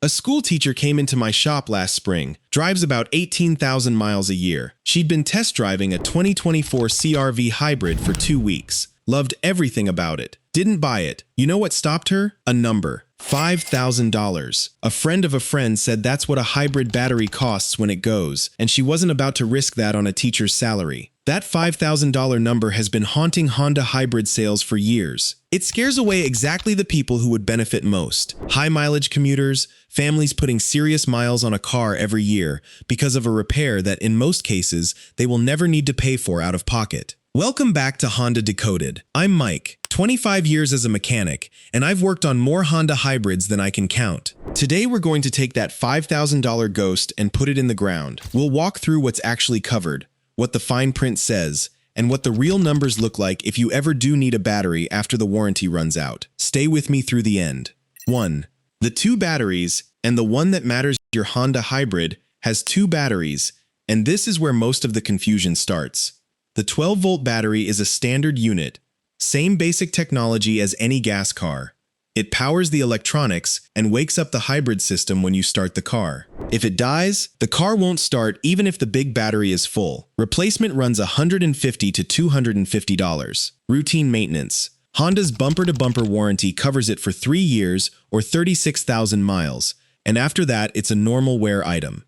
A school teacher came into my shop last spring, drives about 18,000 miles a year. She'd been test driving a 2024 CRV Hybrid for 2 weeks. Loved everything about it. Didn't buy it. You know what stopped her? A number. $5,000. A friend of a friend said that's what a hybrid battery costs when it goes, and she wasn't about to risk that on a teacher's salary. That $5,000 number has been haunting Honda hybrid sales for years. It scares away exactly the people who would benefit most. High-mileage commuters, families putting serious miles on a car every year because of a repair that, in most cases, they will never need to pay for out of pocket. Welcome back to Honda Decoded. I'm Mike, 25 years as a mechanic, and I've worked on more Honda hybrids than I can count. Today we're going to take that $5,000 Ghost and put it in the ground. We'll walk through what's actually covered, what the fine print says, and what the real numbers look like if you ever do need a battery after the warranty runs out. Stay with me through the end. 1. The 2 batteries, and the one that matters, your Honda Hybrid, has 2 batteries, and this is where most of the confusion starts. The 12-volt battery is a standard unit, same basic technology as any gas car. It powers the electronics and wakes up the hybrid system when you start the car. If it dies, the car won't start even if the big battery is full. Replacement runs $150 to $250. Routine maintenance. Honda's bumper-to-bumper warranty covers it for 3 years or 36,000 miles, and after that it's a normal wear item.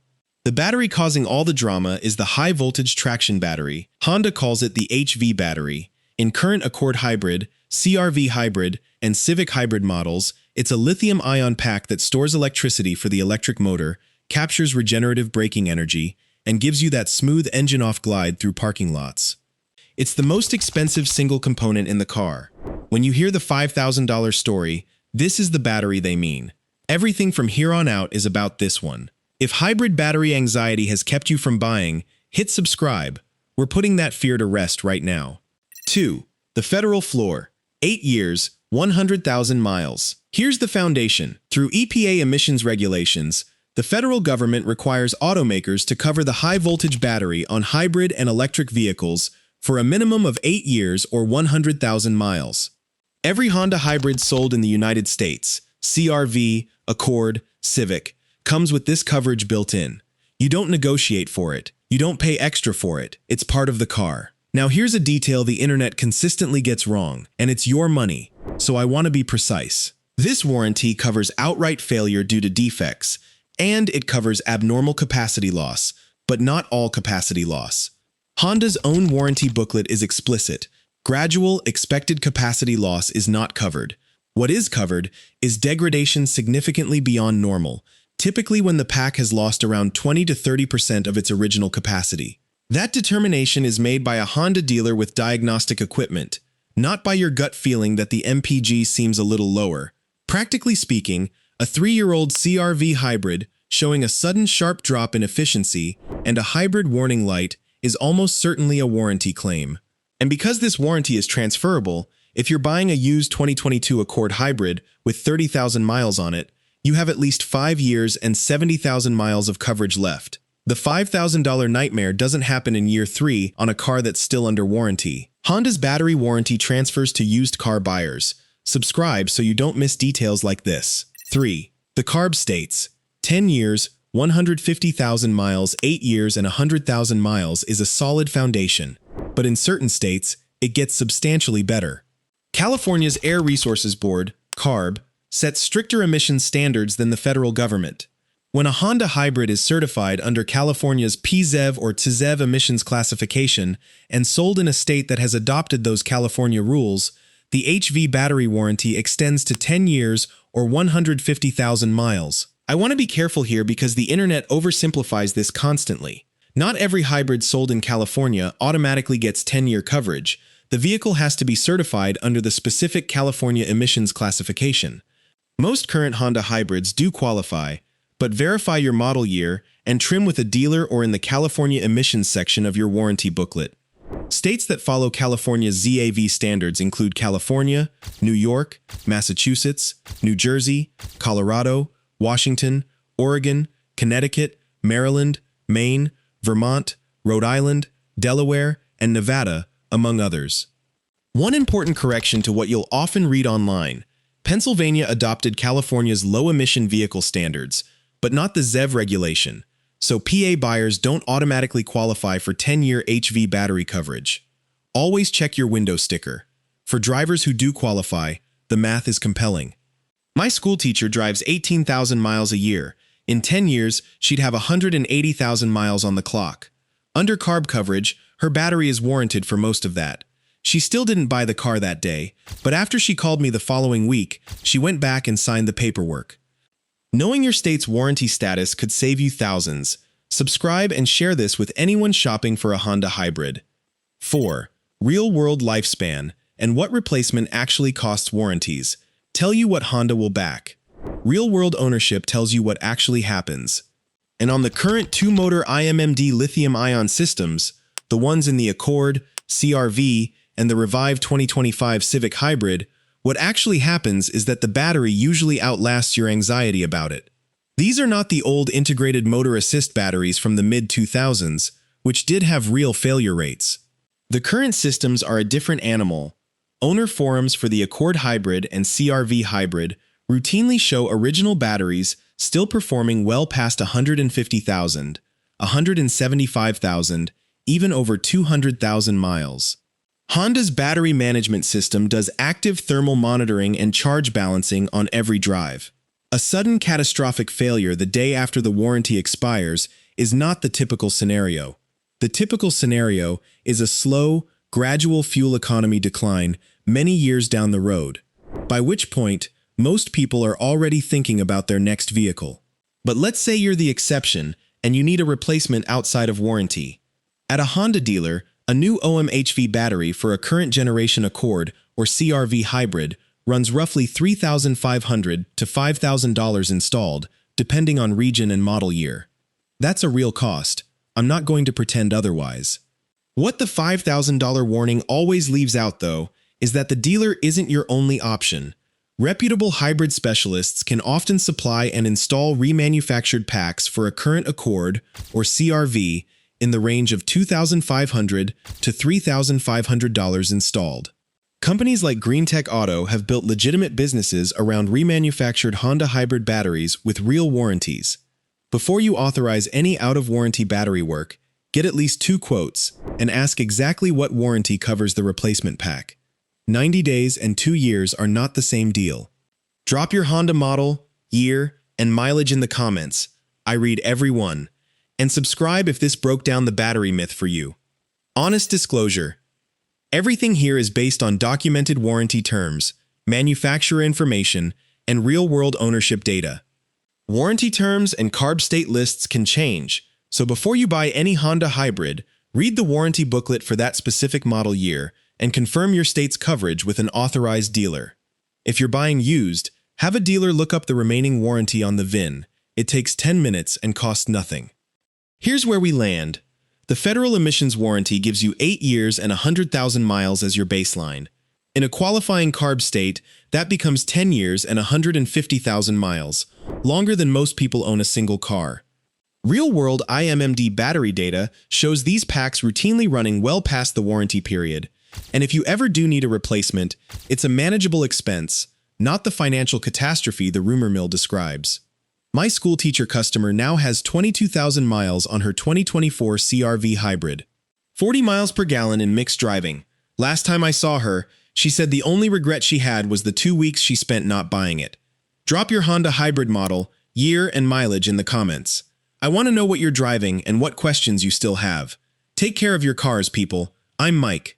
The battery causing all the drama is the high-voltage traction battery. Honda calls it the HV battery. In current Accord Hybrid, CRV Hybrid, and Civic Hybrid models, it's a lithium-ion pack that stores electricity for the electric motor, captures regenerative braking energy, and gives you that smooth engine-off glide through parking lots. It's the most expensive single component in the car. When you hear the $5,000 story, this is the battery they mean. Everything from here on out is about this one. If hybrid battery anxiety has kept you from buying, hit subscribe. We're putting that fear to rest right now. 2. The federal floor. 8 years, 100,000 miles. Here's the foundation. Through EPA emissions regulations, the federal government requires automakers to cover the high-voltage battery on hybrid and electric vehicles for a minimum of 8 years or 100,000 miles. Every Honda hybrid sold in the United States, CRV, Accord, Civic, comes with this coverage built in. You don't negotiate for it. You don't pay extra for it. It's part of the car. Now here's a detail the internet consistently gets wrong, and it's your money, so I want to be precise. This warranty covers outright failure due to defects, and it covers abnormal capacity loss, but not all capacity loss. Honda's own warranty booklet is explicit. Gradual, expected capacity loss is not covered. What is covered is degradation significantly beyond normal, typically when the pack has lost around 20 to 30% of its original capacity. That determination is made by a Honda dealer with diagnostic equipment, not by your gut feeling that the MPG seems a little lower. Practically speaking, a 3-year-old CRV hybrid showing a sudden sharp drop in efficiency and a hybrid warning light is almost certainly a warranty claim. And because this warranty is transferable, if you're buying a used 2022 Accord Hybrid with 30,000 miles on it, you have at least 5 years and 70,000 miles of coverage left. The $5,000 nightmare doesn't happen in year 3 on a car that's still under warranty. Honda's battery warranty transfers to used car buyers. Subscribe so you don't miss details like this. 3. The CARB states, 10 years, 150,000 miles, 8 years, and 100,000 miles is a solid foundation. But in certain states, it gets substantially better. California's Air Resources Board, CARB, sets stricter emission standards than the federal government. When a Honda Hybrid is certified under California's PZEV or TZEV emissions classification and sold in a state that has adopted those California rules, the HV battery warranty extends to 10 years or 150,000 miles. I want to be careful here because the internet oversimplifies this constantly. Not every hybrid sold in California automatically gets 10-year coverage. The vehicle has to be certified under the specific California emissions classification. Most current Honda hybrids do qualify, but verify your model year and trim with a dealer or in the California emissions section of your warranty booklet. States that follow California's ZAV standards include California, New York, Massachusetts, New Jersey, Colorado, Washington, Oregon, Connecticut, Maryland, Maine, Vermont, Rhode Island, Delaware, and Nevada, among others. One important correction to what you'll often read online: Pennsylvania adopted California's low-emission vehicle standards, but not the ZEV regulation, so PA buyers don't automatically qualify for 10-year HV battery coverage. Always check your window sticker. For drivers who do qualify, the math is compelling. My school teacher drives 18,000 miles a year. In 10 years, she'd have 180,000 miles on the clock. Under CARB coverage, her battery is warranted for most of that. She still didn't buy the car that day, but after she called me the following week, she went back and signed the paperwork. Knowing your state's warranty status could save you thousands. Subscribe and share this with anyone shopping for a Honda Hybrid. 4. Real-world lifespan and what replacement actually costs. Warranties tell you what Honda will back. Real-world ownership tells you what actually happens. And on the current two-motor IMMD lithium-ion systems, the ones in the Accord, CRV, and the revived 2025 Civic Hybrid, what actually happens is that the battery usually outlasts your anxiety about it. These are not the old integrated motor assist batteries from the mid-2000s, which did have real failure rates. The current systems are a different animal. Owner forums for the Accord Hybrid and CRV Hybrid routinely show original batteries still performing well past 150,000, 175,000, even over 200,000 miles. Honda's battery management system does active thermal monitoring and charge balancing on every drive. A sudden catastrophic failure the day after the warranty expires is not the typical scenario. The typical scenario is a slow, gradual fuel economy decline many years down the road, by which point most people are already thinking about their next vehicle. But let's say you're the exception and you need a replacement outside of warranty. At a Honda dealer, a new OMHV battery for a current generation Accord or CRV Hybrid runs roughly $3,500 to $5,000 installed, depending on region and model year. That's a real cost. I'm not going to pretend otherwise. What the $5,000 warning always leaves out, though, is that the dealer isn't your only option. Reputable hybrid specialists can often supply and install remanufactured packs for a current Accord or CRV in the range of $2,500 to $3,500 installed. Companies like GreenTech Auto have built legitimate businesses around remanufactured Honda hybrid batteries with real warranties. Before you authorize any out-of-warranty battery work, get at least 2 quotes and ask exactly what warranty covers the replacement pack. 90 days and 2 years are not the same deal. Drop your Honda model, year, and mileage in the comments. I read every one. And subscribe if this broke down the battery myth for you. Honest disclosure. Everything here is based on documented warranty terms, manufacturer information, and real-world ownership data. Warranty terms and CARB state lists can change, so before you buy any Honda Hybrid, read the warranty booklet for that specific model year and confirm your state's coverage with an authorized dealer. If you're buying used, have a dealer look up the remaining warranty on the VIN. It takes 10 minutes and costs nothing. Here's where we land. The federal emissions warranty gives you 8 years and 100,000 miles as your baseline. In a qualifying CARB state, that becomes 10 years and 150,000 miles, longer than most people own a single car. Real-world IMMD battery data shows these packs routinely running well past the warranty period. And if you ever do need a replacement, it's a manageable expense, not the financial catastrophe the rumor mill describes. My school teacher customer now has 22,000 miles on her 2024 CRV Hybrid. 40 miles per gallon in mixed driving. Last time I saw her, she said the only regret she had was the 2 weeks she spent not buying it. Drop your Honda Hybrid model, year, and mileage in the comments. I want to know what you're driving and what questions you still have. Take care of your cars, people. I'm Mike.